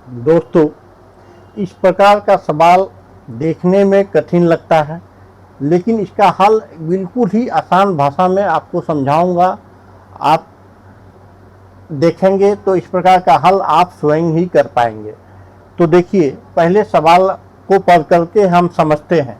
दोस्तों, इस प्रकार का सवाल देखने में कठिन लगता है, लेकिन इसका हल बिल्कुल ही आसान भाषा में आपको समझाऊंगा। आप देखेंगे तो इस प्रकार का हल आप स्वयं ही कर पाएंगे। तो देखिए, पहले सवाल को पढ़ करके हम समझते हैं।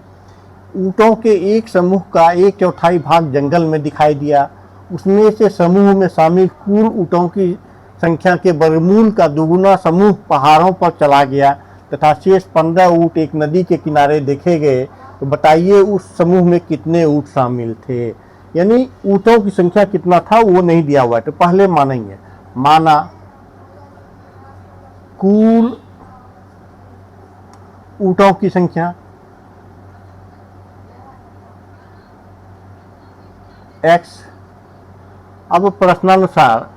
ऊँटों के एक समूह का 1/4 भाग जंगल में दिखाई दिया। उसमें से समूह में शामिल कुल ऊँटों की संख्या के वर्गमूल का दुगुना समूह पहाड़ों पर चला गया तथा शेष 15 ऊँट एक नदी के किनारे देखे गए। तो बताइए उस समूह में कितने ऊँट शामिल थे। यानी ऊँटों की संख्या कितना था वो नहीं दिया हुआ है। तो पहले मानेंगे, माना कुल ऊँटों की संख्या x। अब प्रश्नानुसार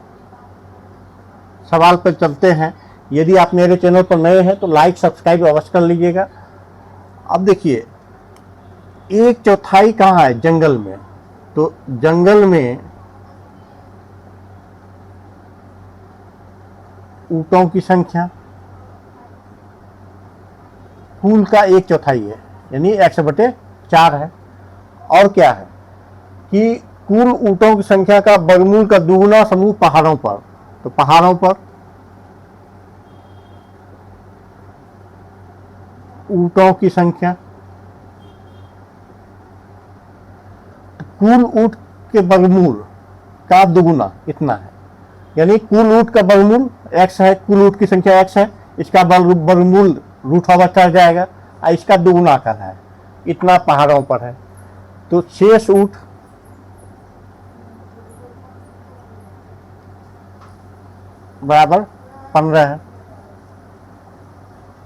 सवाल पर चलते हैं। यदि आप मेरे चैनल पर नए हैं तो लाइक सब्सक्राइब अवश्य कर लीजिएगा। अब देखिए, 1/4 कहाँ है? जंगल में। तो जंगल में ऊँटों की संख्या कुल का 1/4 है, यानी x/4 है। और क्या है कि कुल ऊँटों की संख्या का वर्गमूल का दुगुना समूह पहाड़ों पर। तो पहाड़ों पर ऊँटों की संख्या, कुल ऊँट के वर्गमूल का दुगुना इतना है। यानी कुल ऊँट का वर्गमूल x है, कुल ऊँट की संख्या x है, इसका वर्गमूल √/4 चढ़ जाएगा और इसका दुगुना कर है, इतना पहाड़ों पर है। तो शेष ऊँट बराबर 15 है।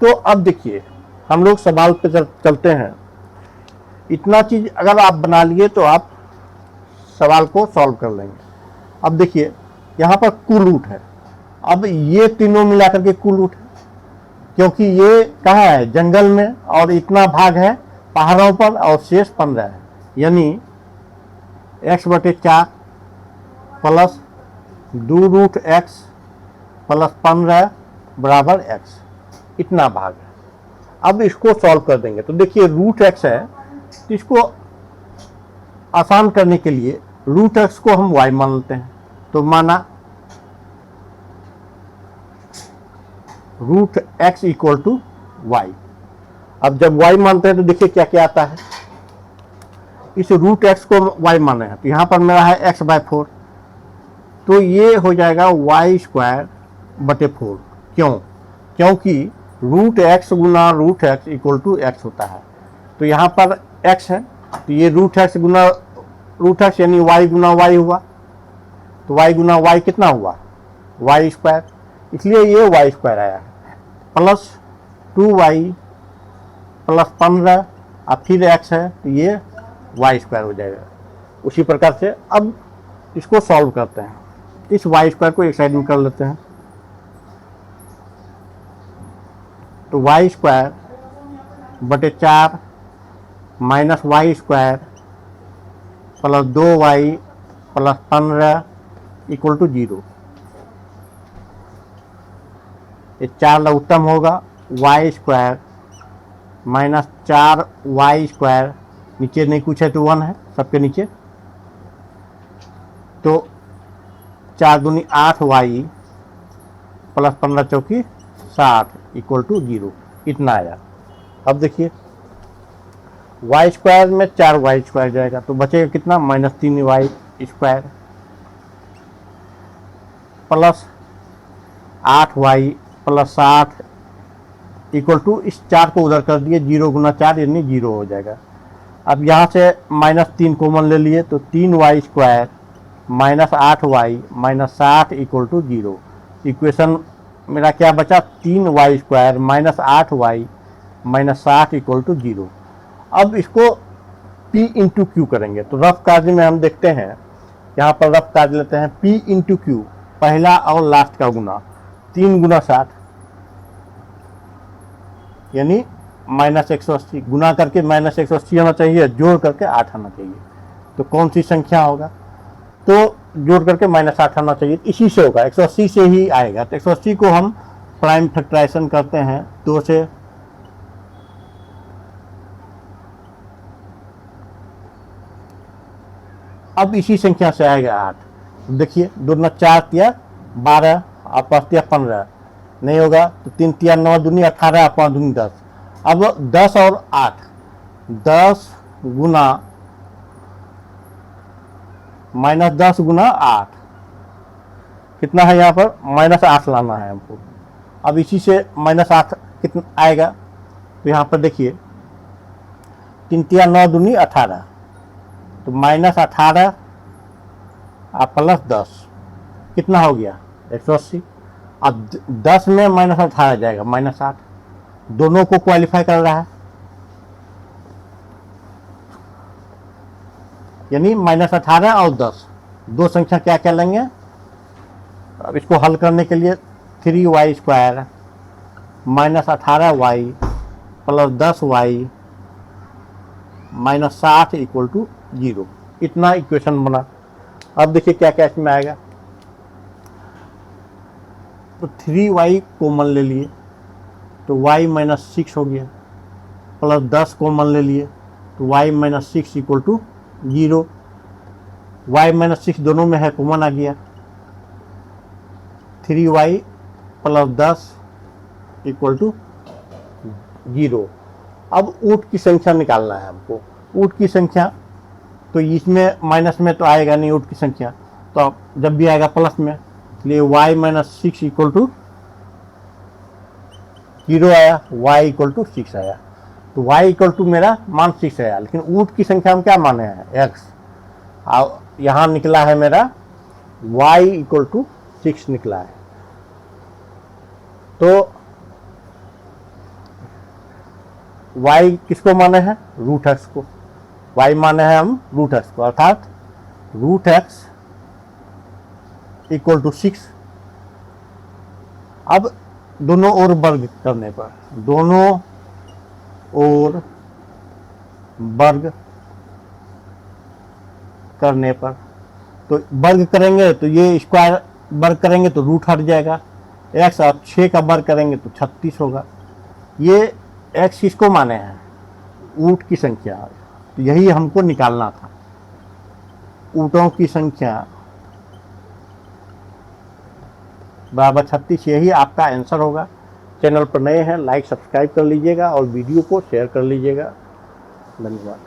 तो अब देखिए, हम लोग सवाल पे चलते हैं। इतना चीज अगर आप बना लिए तो आप सवाल को सॉल्व कर लेंगे। अब देखिए, यहाँ पर कुल ऊँट है। अब ये तीनों मिलाकर के कुल ऊँट है, क्योंकि ये कहाँ है? जंगल में, और इतना भाग है पहाड़ों पर और शेष 15 है। यानी x/4 प्लस 2√x प्लस 15 बराबर x, इतना भाग है। अब इसको सॉल्व कर देंगे। तो देखिए, √x है, तो इसको आसान करने के लिए √x को हम y मान लेते हैं। तो माना √x = y। अब जब y मानते हैं तो देखिए क्या क्या आता है। इस √x को y माने हैं, तो यहाँ पर मेरा है x/4, तो ये हो जाएगा y²/4। क्यों? क्योंकि √x गुना √x = x होता है। तो यहाँ पर x है, तो ये √x गुना √x यानी y गुना y हुआ। तो y गुना y कितना हुआ? y², इसलिए ये y² आया है। प्लस 2y प्लस 15 और फिर x है, तो ये y² हो जाएगा। उसी प्रकार से अब इसको सॉल्व करते हैं। इस y² को एक साइड में कर लेते हैं। तो y² बटे 4 minus y² plus 2y plus 15 = 0। ये 4 लघुत्तम होगा। y² माइनस 4y², नीचे नहीं कुछ है तो 1 है सबके नीचे। तो 4 दूनी 8y प्लस 15 चौकी 60 = 0, इतना आया। अब देखिए, y² में 4y² जाएगा, तो बचेगा कितना? -3y² प्लस 8y प्लस 60 = इस 4 को उधर कर दिए, 0 गुना 4 यानी 0 हो जाएगा। अब यहाँ से -3 कॉमन ले लिए, तो 3y² minus 8y minus 60 = 0। Equation मेरा क्या बचा? 3y² minus 8y minus 60 = 0। अब इसको p × q करेंगे। तो रफ कार्य में हम देखते हैं, यहाँ पर रफ कार्य लेते हैं। p × q, पहला और लास्ट का गुना, 3 गुना 60 यानी -180, गुना करके -180 आना चाहिए, जोड़ करके 8 आना चाहिए। तो कौन सी संख्या होगा? तो जोड़ करके -8 आना चाहिए, इसी से होगा, 180 से ही आएगा। तो 180 को हम प्राइम फैक्टराइजेशन करते हैं 2 से, अब इसी संख्या से आएगा 8। देखिए 2 दूना 4 तिया 12 और 5 तिया 15 नहीं होगा, तो 3 तिया 9 दूनी 18 और 5 दूनी 10। अब 10 और 8, 10 गुना -10 गुना 8 कितना है, यहाँ पर -8 लाना है हमको। अब इसी से -8 कितना आएगा, तो यहाँ पर देखिए 3 तिया 9 दूनी 18, तो -18 और +10 कितना हो गया 180। अब 10 में -18 जाएगा -8, दोनों को क्वालिफाई कर रहा है, यानी -18 और 10 दो संख्या क्या क्या लेंगे। अब इसको हल करने के लिए 3y² -18y + 10y -60 = 0, इतना इक्वेशन बना। अब देखिए क्या क्या इसमें आएगा, तो 3y कॉमन ले लिए तो y -6 हो गया, + 10 कॉमन ले लिए तो y -6 = 0, y -6 दोनों में है, कॉमन आ गया, 3y + 10 = 0। अब ऊट की संख्या निकालना है हमको। ऊट की संख्या तो इसमें माइनस में तो आएगा नहीं ऊट की संख्या, तो अब जब भी आएगा प्लस में, इसलिए y -6 = 0 आया, y = 6 आया, तो y = मेरा मान 6 आया। लेकिन ऊट की संख्या हम क्या माने हैं x, और यहाँ निकला है मेरा y = 6 निकला है। तो y किसको माने हैं, √x को, y माने हैं हम √x को, अर्थात √x = 6। अब दोनों ओर वर्ग करने पर, दोनों ओर वर्ग करने पर, तो वर्ग करेंगे तो ये स्क्वायर वर्ग करेंगे तो रूट हट जाएगा, x और 6 का वर्ग करेंगे तो 36 होगा। ये x किसको माने हैं, ऊट की संख्या, तो यही हमको निकालना था, ऊँटों की संख्या बराबर 36, यही आपका आंसर होगा। चैनल पर नए हैं लाइक सब्सक्राइब कर लीजिएगा और वीडियो को शेयर कर लीजिएगा। धन्यवाद।